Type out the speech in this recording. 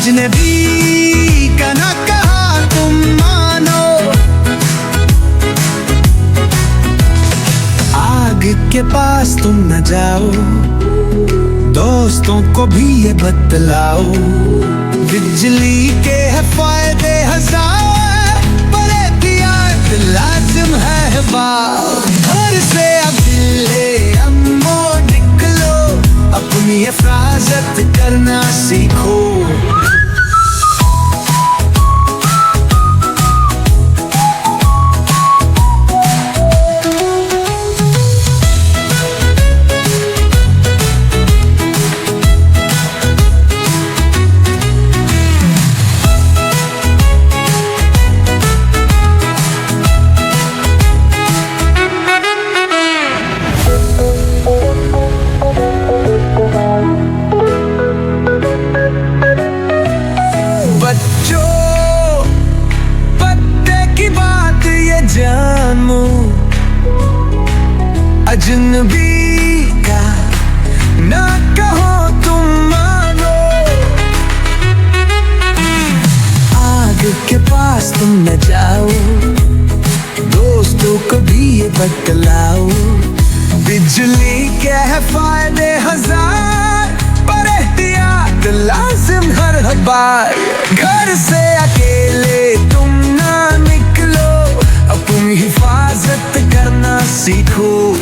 अजनबी का ना कहा तुम मानो, आग के पास तुम न जाओ, दोस्तों को भी ये बतलाओ। बिजली के है फायदे हजार, पर एहतियात लाजिम है बात। घर से अब दिले अम्मो निकलो, अपनी हिफाजत करना सीखो। अजनबी का ना कहो तुम मानो, आग के पास तुम न जाओ, दोस्तों को भी ये बतलाओ। बिजली के है फायदे हजार, पर एहतियात लाजिम हर बार। घर से अकेले तुम ना निकलो, अपनी हिफाजत करना सीखो।